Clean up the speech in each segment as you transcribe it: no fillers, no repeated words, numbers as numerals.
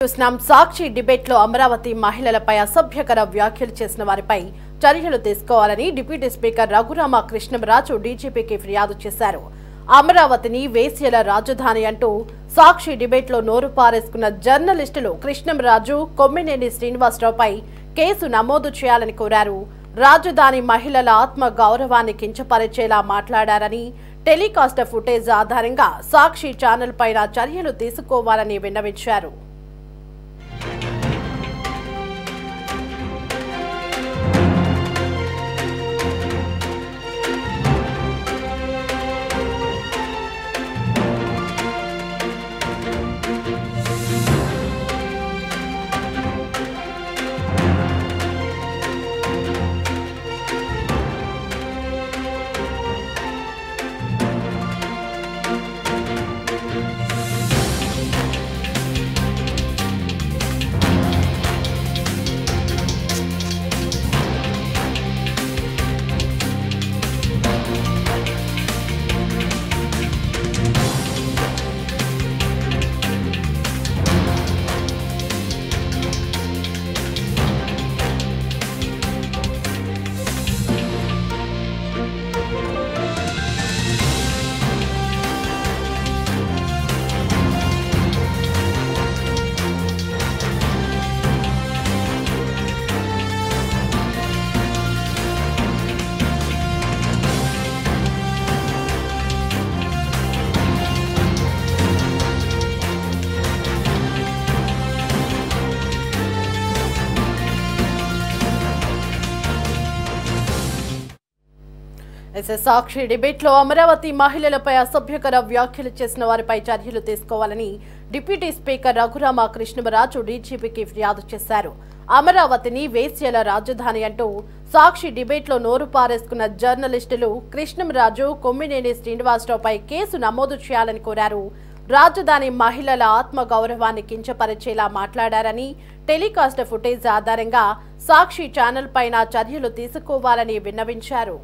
చూసినాం సాక్షి డిబేట్ లో అమరావతి మహిళలపై అసభ్యకర వ్యాఖ్యలు చేసిన వారిపై చర్యలు తీసుకోవాలని డిప్యూటీ స్పీకర్ రఘురామ కృష్ణంరాజు డీజీపీకి ఫిర్యాదు చేశారు. అమరావతిని వేశ్యల రాజధాని అంటూ సాక్షి డిబేట్ లో నోరు పారేసుకున్న జర్నలిస్టులు కృష్ణంరాజు, కొమ్మినేని శ్రీనివాసరావుపై కేసు నమోదు చేయాలని కోరారు. రాజధాని మహిళల ఆత్మ గౌరవాన్ని కించపరిచేలా మాట్లాడారని, టెలికాస్ట్ ఫుటేజ్ ఆధారంగా సాక్షి ఛానల్ పైన చర్యలు తీసుకోవాలని విన్నవించారు. సాక్షి డిబేట్ లో అమరావతి మహిళలపై అసభ్యకర వ్యాఖ్యలు చేసిన వారిపై చర్యలు తీసుకోవాలని డిప్యూటీ స్పీకర్ రఘురామ కృష్ణంరాజు డీజీపీకి ఫిర్యాదు చేశారు. అమరావతిని వేశ్యల రాజధాని అంటూ సాక్షి డిబేట్ లో నోరు పారేసుకున్న జర్నలిస్టులు కృష్ణంరాజు, కొమ్మినేని శ్రీనివాసరావుపై కేసు నమోదు చేయాలని కోరారు. రాజధాని మహిళల ఆత్మ గౌరవాన్ని కించపరిచేలా మాట్లాడారని, టెలికాస్ట్ ఫుటేజ్ ఆధారంగా సాక్షి ఛానల్ పైన చర్యలు తీసుకోవాలని విన్నవించారు.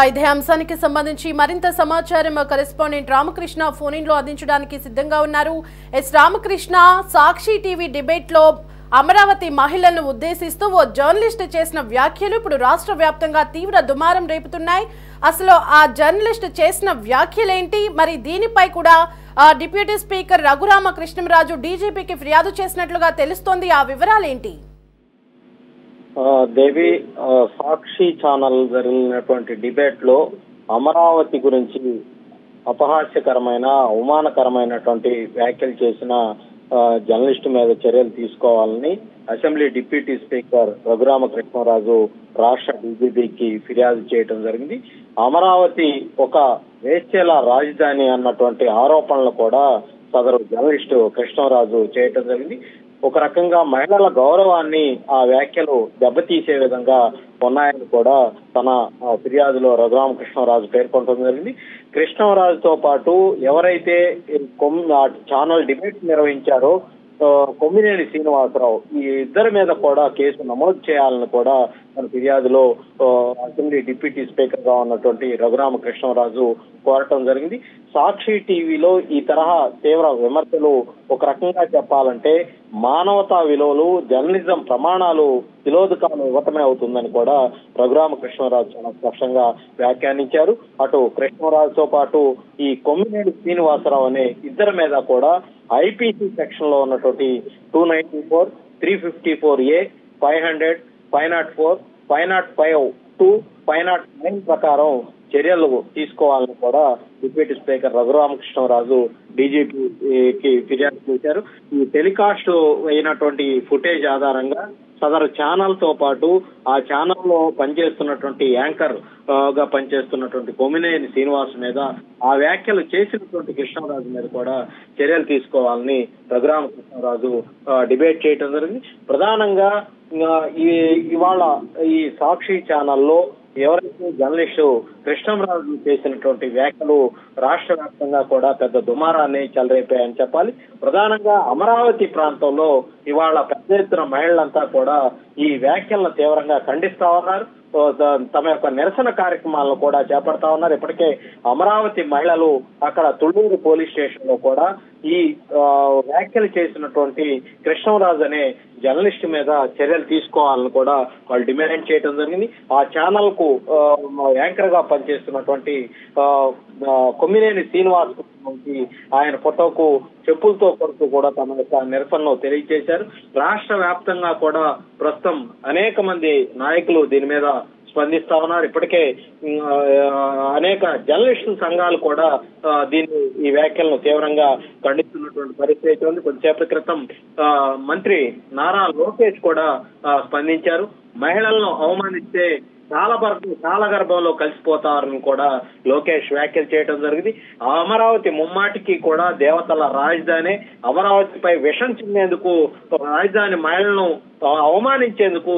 ఇదే అంశానికి సంబంధించి మరింత సమాచారం కరెస్పాండెంట్ రామకృష్ణ ఫోన్ ఇన్ లో అందించడానికి సిద్ధంగా ఉన్నారు. రామకృష్ణ, సాక్షి టీవీ డిబేట్ లో అమరావతి మహిళలను ఉద్దేశిస్తూ ఓ జర్నలిస్ట్ చేసిన వ్యాఖ్యలు ఇప్పుడు రాష్ట్ర వ్యాప్తంగా తీవ్ర దుమారం రేపుతున్నాయి. అసలు ఆ జర్నలిస్ట్ చేసిన వ్యాఖ్యలేంటి? మరి దీనిపై కూడా డిప్యూటీ స్పీకర్ రఘురామ కృష్ణంరాజు డీజీపీకి ఫిర్యాదు చేసినట్లుగా తెలుస్తోంది. ఆ వివరాలేంటి? దేవి, సాక్షి ఛానల్ జరిగినటువంటి డిబేట్ లో అమరావతి గురించి అపహాస్యకరమైన, అవమానకరమైనటువంటి వ్యాఖ్యలు చేసిన జర్నలిస్టు మీద చర్యలు తీసుకోవాలని assembly deputy speaker Raghurama Krishnaraju రాష్ట్ర డీజీపీకి ఫిర్యాదు చేయడం జరిగింది. అమరావతి ఒక వేశ్యల రాజధాని అన్నటువంటి ఆరోపణలు కూడా సదరు జర్నలిస్టు కృష్ణరాజు చేయటం జరిగింది. ఒక రకంగా మహిళల గౌరవాన్ని ఆ వ్యాఖ్యలు దెబ్బతీసే విధంగా ఉన్నాయని కూడా తన ఫిర్యాదులో రఘురామ కృష్ణరాజు పేర్కొనడం జరిగింది. కృష్ణరాజుతో పాటు ఎవరైతే ఛానల్ డిబేట్ నిర్వహించారో కొమ్మినేని శ్రీనివాసరావు, ఈ ఇద్దరి మీద కూడా కేసు నమోదు చేయాలని కూడా తన ఫిర్యాదులో అసెంబ్లీ డిప్యూటీ స్పీకర్ గా ఉన్నటువంటి రఘురామ కృష్ణరాజు కోరటం జరిగింది. సాక్షి టీవీలో ఈ తరహా తీవ్ర విమర్శలు ఒక రకంగా చెప్పాలంటే మానవతా విలువలు, జర్నలిజం ప్రమాణాలు తిలోదకాలు ఇవ్వటమే అవుతుందని కూడా రఘురామ కృష్ణరాజు చాలా స్పష్టంగా వ్యాఖ్యానించారు. అటు కృష్ణరాజుతో పాటు ఈ కొమ్మినేని శ్రీనివాసరావు అనే ఇద్దరి మీద కూడా ఐపీసీ సెక్షన్ లో ఉన్నటువంటి 294, 354A, 500, 504, 505(2), 509 ప్రకారం చర్యలు తీసుకోవాలని కూడా డిప్యూటీ స్పీకర్ రఘురామకృష్ణరాజు డీజీపీకి ఫిర్యాదు చేశారు. ఈ టెలికాస్ట్ అయినటువంటి ఫుటేజ్ ఆధారంగా సదరు ఛానల్ తో పాటు ఆ ఛానల్లో పనిచేస్తున్నటువంటి యాంకర్ గా పనిచేస్తున్నటువంటి కొమ్మినేని శ్రీనివాస్ మీద, ఆ వ్యాఖ్యలు చేసినటువంటి కృష్ణరాజు మీద కూడా చర్యలు తీసుకోవాలని రఘురామ కృష్ణరాజు డిబేట్ చేయడం జరిగింది. ప్రధానంగా ఇవాళ ఈ సాక్షి ఛానల్లో ఎవరైతే జర్నలిస్టు కృష్ణంరాజు చేసినటువంటి వ్యాఖ్యలు రాష్ట్ర వ్యాప్తంగా కూడా పెద్ద దుమారాన్ని చెలరేపాయని చెప్పాలి. ప్రధానంగా అమరావతి ప్రాంతంలో ఇవాళ పెద్ద ఎత్తున మహిళలంతా కూడా ఈ వ్యాఖ్యలను తీవ్రంగా ఖండిస్తా ఉన్నారు. తమ యొక్క నిరసన కార్యక్రమాలను కూడా చేపడతా ఉన్నారు. ఇప్పటికే అమరావతి మహిళలు అక్కడ తుళ్ళూరు పోలీస్ స్టేషన్ లో కూడా ఈ వ్యాఖ్యలు చేసినటువంటి కృష్ణంరాజు అనే జర్నలిస్ట్ మీద చర్యలు తీసుకోవాలని కూడా వాళ్ళు డిమాండ్ చేయడం జరిగింది. ఆ ఛానల్ కు యాంకర్ గా పనిచేస్తున్నటువంటి కొమ్మినేని శ్రీనివాస్ ఆయన ఫోటోకు చెప్పులతో కొడుతూ కూడా తమ యొక్క నిరసనలో తెలియజేశారు. రాష్ట్ర వ్యాప్తంగా కూడా ప్రస్తుతం అనేక మంది నాయకులు దీని మీద స్పందిస్తా ఉన్నారు. ఇప్పటికే అనేక జర్నలిస్టు సంఘాలు కూడా ఈ వ్యాఖ్యలను తీవ్రంగా ఖండిస్తున్నటువంటి పరిస్థితి ఉంది. కొద్దిసేపటి క్రితం మంత్రి నారా లోకేష్ కూడా స్పందించారు. మహిళలను అవమానిస్తే చాలా గర్భంలో కలిసిపోతారని కూడా లోకేష్ వ్యాఖ్యలు చేయడం జరిగింది. అమరావతి ముమ్మాటికి కూడా దేవతల రాజధాని, అమరావతిపై విషం చిమ్మేందుకు రాజధాని మహిళలను అవమానించేందుకు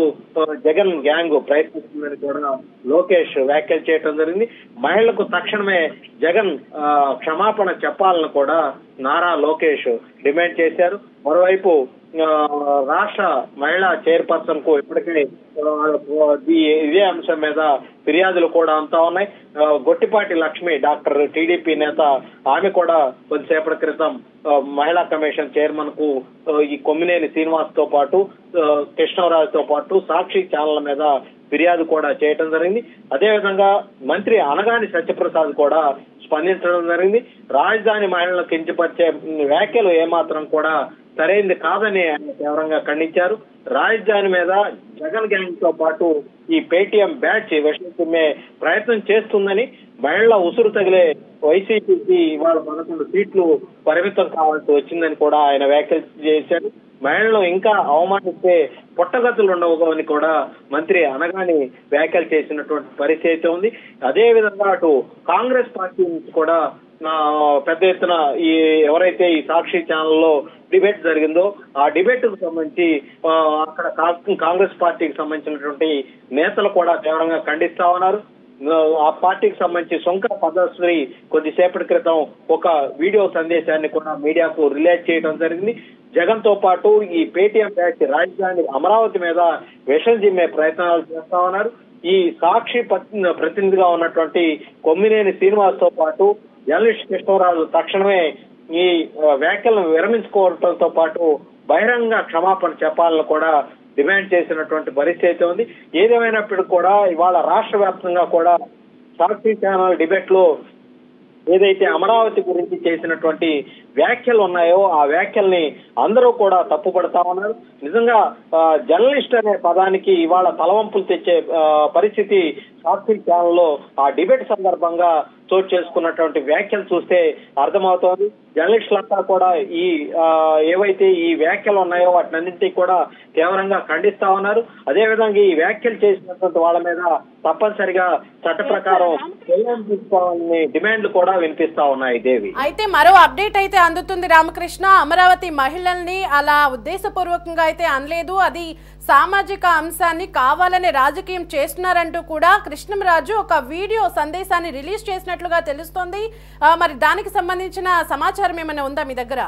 జగన్ గ్యాంగ్ ప్రయత్నిస్తుందని కూడా లోకేష్ వ్యాఖ్యలు చేయడం జరిగింది. మహిళలకు తక్షణమే జగన్ క్షమాపణ చెప్పాలని కూడా నారా లోకేష్ డిమాండ్ చేశారు. మరోవైపు రాష్ట్ర మహిళా చైర్పర్సన్ కు ఇప్పటికే ఇదే అంశం మీద ఫిర్యాదులు కూడా అంతా ఉన్నాయి. గొట్టిపాటి లక్ష్మి డాక్టర్ టీడీపీ నేత ఆమె కూడా కొద్దిసేపటి క్రితం మహిళా కమిషన్ చైర్మన్ కు ఈ కొమ్మినేని శ్రీనివాస్ తో పాటు కృష్ణరాజుతో పాటు సాక్షి ఛానల్ మీద ఫిర్యాదు కూడా చేయడం జరిగింది. అదేవిధంగా మంత్రి అనగాని సత్యప్రసాద్ కూడా స్పందించడం జరిగింది. రాజధాని మహిళలను కించపరిచే వ్యాఖ్యలు ఏమాత్రం కూడా సరైంది కాదని ఆయన తీవ్రంగా ఖండించారు. రాజధాని మీద జగన్ గ్యాంగ్ తో పాటు ఈ పేటీఎం బ్యాచ్ విషయం చిమ్మే ప్రయత్నం చేస్తుందని, మహిళల ఉసురు తగిలే వైసీపీకి ఇవాళ 11 సీట్లు పరిమితం కావాల్సి వచ్చిందని కూడా ఆయన వ్యాఖ్యలు చేశారు. మహిళలు ఇంకా అవమానిస్తే పుట్టగతులు ఉండవని కూడా మంత్రి అనగాని వ్యాఖ్యలు చేసినటువంటి పరిస్థితి ఉంది. అదే విధంగా అటు కాంగ్రెస్ పార్టీ నుంచి కూడా పెద్ద ఎత్తున ఎవరైతే ఈ సాక్షి ఛానల్లో డిబేట్ జరిగిందో ఆ డిబేట్ కు సంబంధించి అక్కడ కాంగ్రెస్ పార్టీకి సంబంధించినటువంటి నేతలు కూడా తీవ్రంగా ఖండిస్తా ఉన్నారు. ఆ పార్టీకి సంబంధించి సొంక పదశ్రీ కొద్దిసేపటి క్రితం ఒక వీడియో సందేశాన్ని కూడా మీడియాకు రిలీజ్ చేయడం జరిగింది. జగన్ తో పాటు ఈ పేటీఎం బ్యాచ్ రాజధాని అమరావతి మీద విషం జిమ్మే ప్రయత్నాలు చేస్తా ఉన్నారు. ఈ సాక్షి ప్రతినిధిగా ఉన్నటువంటి కొమ్మినేని శ్రీనివాస్ తో పాటు జర్నలిస్ట్ కృష్ణరాజు తక్షణమే ఈ వ్యాఖ్యలను విరమించుకోవడంతో పాటు బహిరంగ క్షమాపణ చెప్పాలని కూడా డిమాండ్ చేసినటువంటి పరిస్థితి ఉంది. ఏదేమైనప్పటికీ కూడా ఇవాళ రాష్ట్ర వ్యాప్తంగా కూడా సాక్షి ఛానల్ డిబేట్ లో ఏదైతే అమరావతి గురించి చేసినటువంటి వ్యాఖ్యలు ఉన్నాయో ఆ వ్యాఖ్యల్ని అందరూ కూడా తప్పుపడతా ఉన్నారు. నిజంగా జర్నలిస్ట్ అనే పదానికి ఇవాళ తలవంపులు తెచ్చే పరిస్థితి సాక్షి ఛానల్లో ఆ డిబేట్ సందర్భంగా చోటు చేసుకున్నటువంటి వ్యాఖ్యలు చూస్తే అర్థమవుతోంది. జర్నలిస్టులంతా కూడా ఏవైతే ఈ వ్యాఖ్యలు ఉన్నాయో వాటినన్నింటినీ కూడా తీవ్రంగా ఖండిస్తా ఉన్నారు. అదేవిధంగా ఈ వ్యాఖ్యలు చేసినటువంటి వాళ్ళ మీద తప్పనిసరిగా చట్ట ప్రకారం చర్యలు తీసుకోవాలని డిమాండ్లు కూడా వినిపిస్తా ఉన్నాయి. దేవి, అయితే మరో అప్డేట్ అయితే అందుతుంది రామకృష్ణ. అమరావతి మహిళల్ని అలా ఉద్దేశపూర్వకంగా అయితే అనలేదు, అది సామాజిక అంశాన్ని కావాలనే రాజకీయం చేస్తున్నారంటూ కూడా కృష్ణంరాజు ఒక వీడియో సందేశాన్ని రిలీజ్ చేసినట్లుగా తెలుస్తోంది. మరి దానికి సంబంధించిన సమాచారం ఏమైనా ఉందా మీ దగ్గర?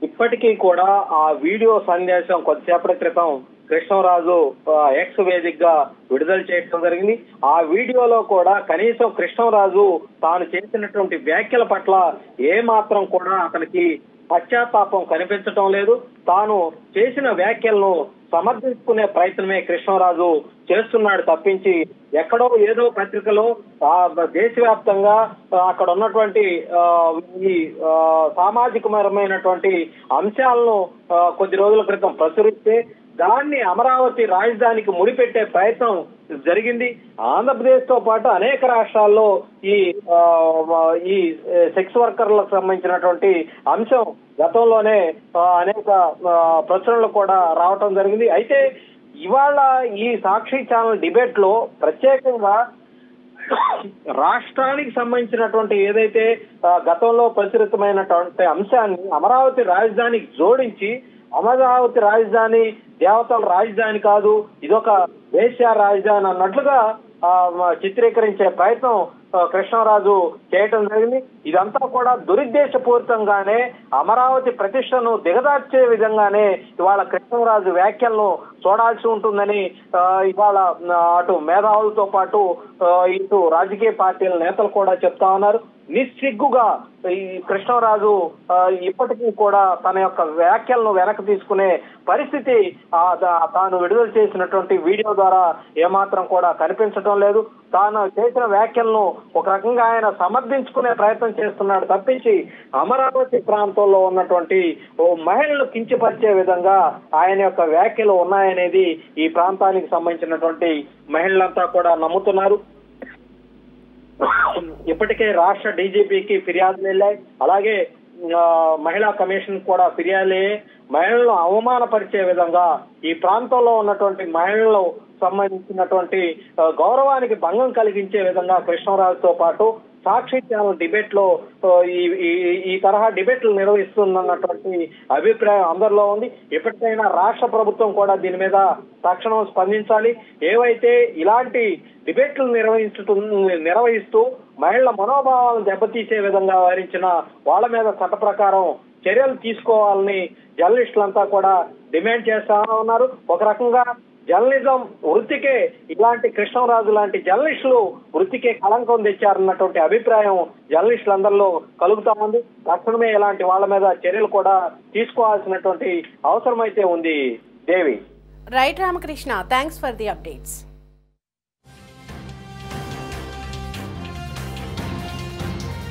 ఇప్పటికీ కూడా ఆ వీడియో సందేశం కొద్దిసేపటి క్రితం కృష్ణరాజు ఎక్స్ వేదికగా విడుదల చేయడం జరిగింది. ఆ వీడియోలో కూడా కనీసం కృష్ణరాజు తాను చేసినటువంటి వ్యాఖ్యల పట్ల ఏమాత్రం కూడా అతనికి పశ్చాత్తాపం కనిపించటం లేదు. తాను చేసిన వ్యాఖ్యలను సమర్థించుకునే ప్రయత్నమే కృష్ణరాజు చేస్తున్నాడు తప్పించి ఎక్కడో ఏదో పత్రికలో దేశవ్యాప్తంగా అక్కడ ఉన్నటువంటి ఈ సామాజికమైనటువంటి అంశాలను కొద్ది రోజుల క్రితం ప్రచురిస్తే దాన్ని అమరావతి రాజధానికి ముడిపెట్టే ప్రయత్నం జరిగింది. ఆంధ్రప్రదేశ్ తో పాటు అనేక రాష్ట్రాల్లో ఈ సెక్స్ వర్కర్లకు సంబంధించినటువంటి అంశం గతంలోనే అనేక ప్రచురణలు కూడా రావటం జరిగింది. అయితే ఇవాళ ఈ సాక్షి ఛానల్ డిబేట్ లో ప్రత్యేకంగా రాష్ట్రానికి సంబంధించినటువంటి ఏదైతే గతంలో ప్రచురితమైనటువంటి అంశాన్ని అమరావతి రాజధానికి జోడించి అమరావతి రాజధాని దేవతల రాజధాని కాదు, ఇదొక వేశ్య రాజధాని అన్నట్లుగా చిత్రీకరించే ప్రయత్నం కృష్ణరాజు చేయటం జరిగింది. ఇదంతా కూడా దురుద్దేశపూరితంగానే అమరావతి ప్రతిష్టను దిగదార్చే విధంగానే ఇవాళ కృష్ణరాజు వ్యాఖ్యలను చూడాల్సి ఉంటుందని ఇవాళ అటు మేధావులతో పాటు ఇటు రాజకీయ పార్టీల నేతలు కూడా చెప్తా ఉన్నారు. నిస్సిగ్గుగా ఈ కృష్ణరాజు ఇప్పటికీ కూడా తన యొక్క వ్యాఖ్యలను వెనక్కి తీసుకునే పరిస్థితి తాను విడుదల చేసినటువంటి వీడియో ద్వారా ఏమాత్రం కూడా కనిపించడం లేదు. తాను చేసిన వ్యాఖ్యలను ఒక రకంగా ఆయన సమర్థించుకునే ప్రయత్నం చేస్తున్నాడు తప్పించి అమరావతి ప్రాంతంలో ఉన్నటువంటి ఓ మహిళలు కించపరిచే విధంగా ఆయన యొక్క వ్యాఖ్యలు ఉన్నాయనేది ఈ ప్రాంతానికి సంబంధించినటువంటి మహిళలంతా కూడా నమ్ముతున్నారు. ఇప్పటికే రాష్ట్ర డీజీపీకి ఫిర్యాదులు వెళ్ళాయి, అలాగే మహిళా కమిషన్ కూడా ఫిర్యాదులు మహిళలను అవమానపరిచే విధంగా ఈ ప్రాంతంలో ఉన్నటువంటి మహిళలు సంబంధించినటువంటి గౌరవానికి భంగం కలిగించే విధంగా కృష్ణరాజుతో పాటు సాక్షి ఛానల్ డిబేట్ లో ఈ తరహా డిబేట్లు నిర్వహిస్తున్నటువంటి అభిప్రాయం అందరిలో ఉంది. ఎప్పటికైనా రాష్ట్ర ప్రభుత్వం కూడా దీని మీద తక్షణం స్పందించాలి. ఏవైతే ఇలాంటి డిబేట్లు నిర్వహిస్తూ మహిళల మనోభావాలను దెబ్బతీసే విధంగా వ్యవహరించిన వాళ్ళ మీద చట్ట ప్రకారం చర్యలు తీసుకోవాలని జర్నలిస్టులంతా కూడా డిమాండ్ చేస్తా ఉన్నారు. ఒక రకంగా జర్నలిజం వృత్తికే ఇలాంటి కృష్ణరాజు లాంటి జర్నలిస్టులు వృత్తికే కళంకం తెచ్చారన్నటువంటి అభిప్రాయం జర్నలిస్టులందరిలో కలుగుతా ఉంది. తక్షణమే ఇలాంటి వాళ్ళ మీద చర్యలు కూడా తీసుకోవాల్సినటువంటి అవసరం అయితే ఉంది. Devi. Right Ramakrishna, thanks for the updates.